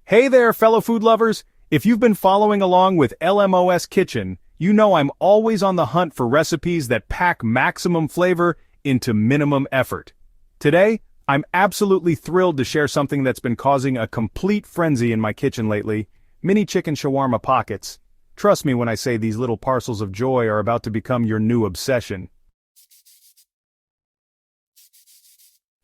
Hey there, fellow food lovers! If you've been following along with LMOS Kitchen, you know I'm always on the hunt for recipes that pack maximum flavor into minimum effort. Today, I'm absolutely thrilled to share something that's been causing a complete frenzy in my kitchen lately: mini chicken shawarma pockets. Trust me when I say these little parcels of joy are about to become your new obsession.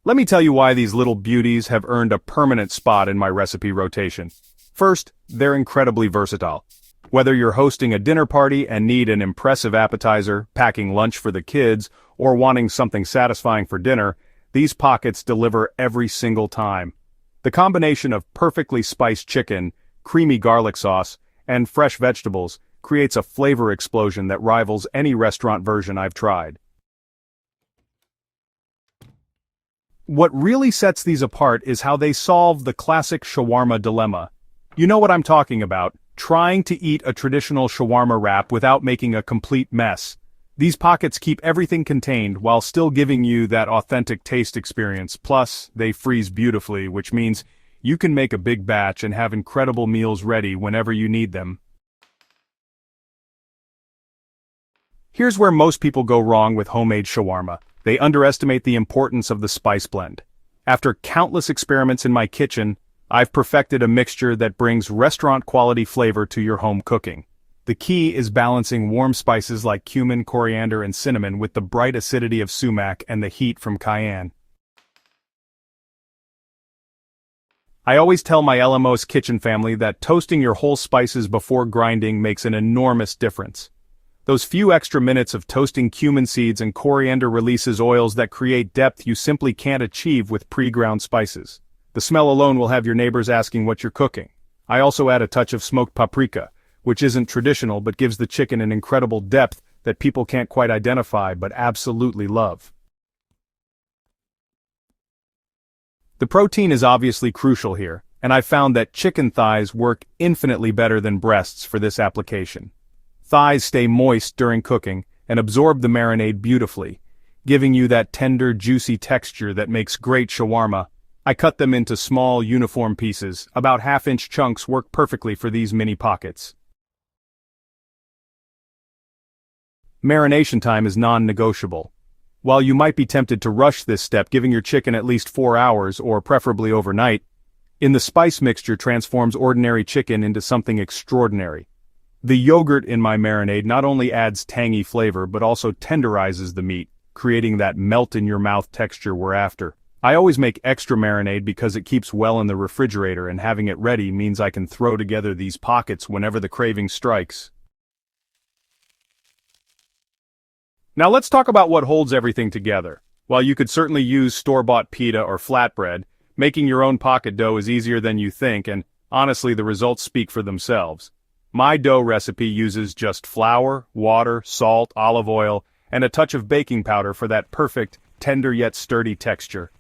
Let me tell you why these little beauties have earned a permanent spot in my recipe rotation. First, they're incredibly versatile. Whether you're hosting a dinner party and need an impressive appetizer, packing lunch for the kids, or wanting something satisfying for dinner, these pockets deliver every single time. The combination of perfectly spiced chicken, creamy garlic sauce, and fresh vegetables creates a flavor explosion that rivals any restaurant version I've tried. What really sets these apart is how they solve the classic shawarma dilemma. You know what I'm talking about, trying to eat a traditional shawarma wrap without making a complete mess. These pockets keep everything contained while still giving you that authentic taste experience. Plus, they freeze beautifully, which means you can make a big batch and have incredible meals ready whenever you need them. Here's where most people go wrong with homemade shawarma. They underestimate the importance of the spice blend. After countless experiments in my kitchen, I've perfected a mixture that brings restaurant-quality flavor to your home cooking. The key is balancing warm spices like cumin, coriander, and cinnamon with the bright acidity of sumac and the heat from cayenne. I always tell my LMOS kitchen family that toasting your whole spices before grinding makes an enormous difference. Those few extra minutes of toasting cumin seeds and coriander releases oils that create depth you simply can't achieve with pre-ground spices. The smell alone will have your neighbors asking what you're cooking. I also add a touch of smoked paprika, which isn't traditional but gives the chicken an incredible depth that people can't quite identify but absolutely love. The protein is obviously crucial here, and I've found that chicken thighs work infinitely better than breasts for this application. Thighs stay moist during cooking and absorb the marinade beautifully, giving you that tender, juicy texture that makes great shawarma. I cut them into small, uniform pieces. About half-inch chunks work perfectly for these mini pockets. Marination time is non-negotiable. While you might be tempted to rush this step, giving your chicken at least 4 hours or preferably overnight, the spice mixture transforms ordinary chicken into something extraordinary. The yogurt in my marinade not only adds tangy flavor but also tenderizes the meat, creating that melt-in-your-mouth texture we're after. I always make extra marinade because it keeps well in the refrigerator, and having it ready means I can throw together these pockets whenever the craving strikes. Now let's talk about what holds everything together. While you could certainly use store-bought pita or flatbread, making your own pocket dough is easier than you think, and honestly the results speak for themselves. My dough recipe uses just flour, water, salt, olive oil, and a touch of baking powder for that perfect, tender yet sturdy texture.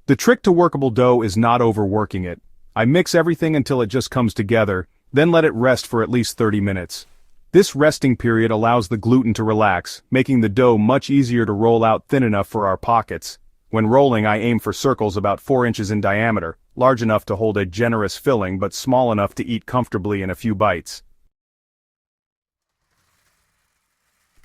The trick to workable dough is not overworking it. I mix everything until it just comes together, then let it rest for at least 30 minutes. This resting period allows the gluten to relax, making the dough much easier to roll out thin enough for our pockets. When rolling, I aim for circles about 4 inches in diameter, large enough to hold a generous filling but small enough to eat comfortably in a few bites.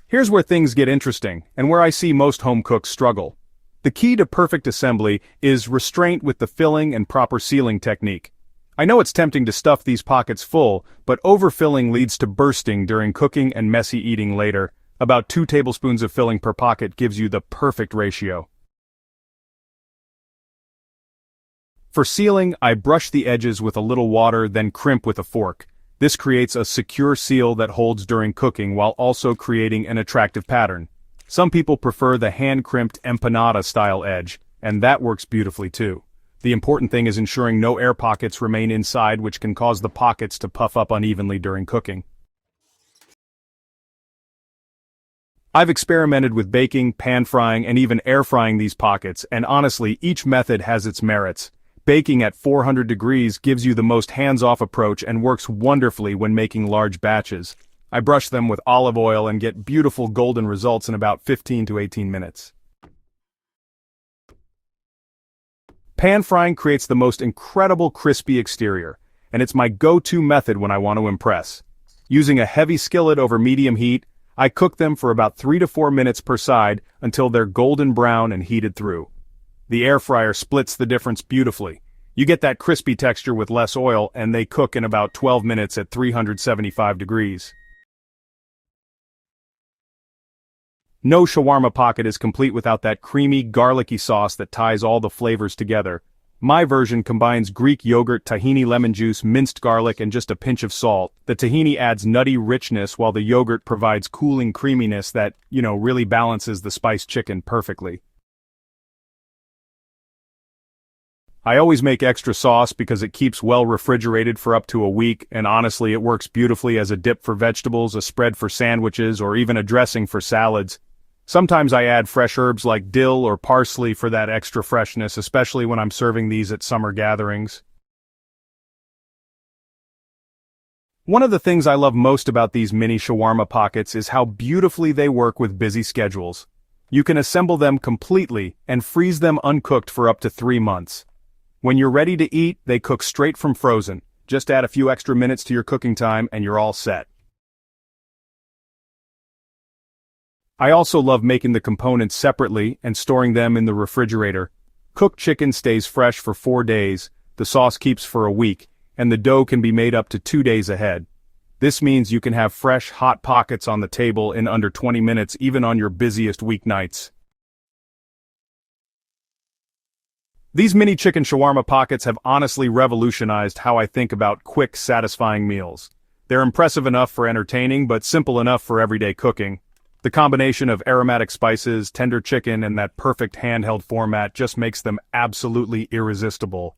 Here's where things get interesting, and where I see most home cooks struggle. The key to perfect assembly is restraint with the filling and proper sealing technique. I know it's tempting to stuff these pockets full, but overfilling leads to bursting during cooking and messy eating later. About 2 tablespoons of filling per pocket gives you the perfect ratio. For sealing, I brush the edges with a little water, then crimp with a fork. This creates a secure seal that holds during cooking while also creating an attractive pattern. Some people prefer the hand-crimped empanada-style edge, and that works beautifully too. The important thing is ensuring no air pockets remain inside, which can cause the pockets to puff up unevenly during cooking. I've experimented with baking, pan-frying, and even air-frying these pockets, and honestly, each method has its merits. Baking at 400 degrees gives you the most hands-off approach and works wonderfully when making large batches. I brush them with olive oil and get beautiful golden results in about 15 to 18 minutes. Pan frying creates the most incredible crispy exterior, and it's my go-to method when I want to impress. Using a heavy skillet over medium heat, I cook them for about 3 to 4 minutes per side until they're golden brown and heated through. The air fryer splits the difference beautifully. You get that crispy texture with less oil, and they cook in about 12 minutes at 375 degrees. No shawarma pocket is complete without that creamy, garlicky sauce that ties all the flavors together. My version combines Greek yogurt, tahini lemon juice, minced garlic, and just a pinch of salt. The tahini adds nutty richness while the yogurt provides cooling creaminess that, really balances the spiced chicken perfectly. I always make extra sauce because it keeps well refrigerated for up to a week, and honestly it works beautifully as a dip for vegetables, a spread for sandwiches, or even a dressing for salads. Sometimes I add fresh herbs like dill or parsley for that extra freshness, especially when I'm serving these at summer gatherings. One of the things I love most about these mini shawarma pockets is how beautifully they work with busy schedules. You can assemble them completely and freeze them uncooked for up to 3 months. When you're ready to eat, they cook straight from frozen. Just add a few extra minutes to your cooking time and you're all set. I also love making the components separately and storing them in the refrigerator. Cooked chicken stays fresh for 4 days, the sauce keeps for a week, and the dough can be made up to 2 days ahead. This means you can have fresh, hot pockets on the table in under 20 minutes even on your busiest weeknights. These mini chicken shawarma pockets have honestly revolutionized how I think about quick, satisfying meals. They're impressive enough for entertaining, but simple enough for everyday cooking. The combination of aromatic spices, tender chicken, and that perfect handheld format just makes them absolutely irresistible.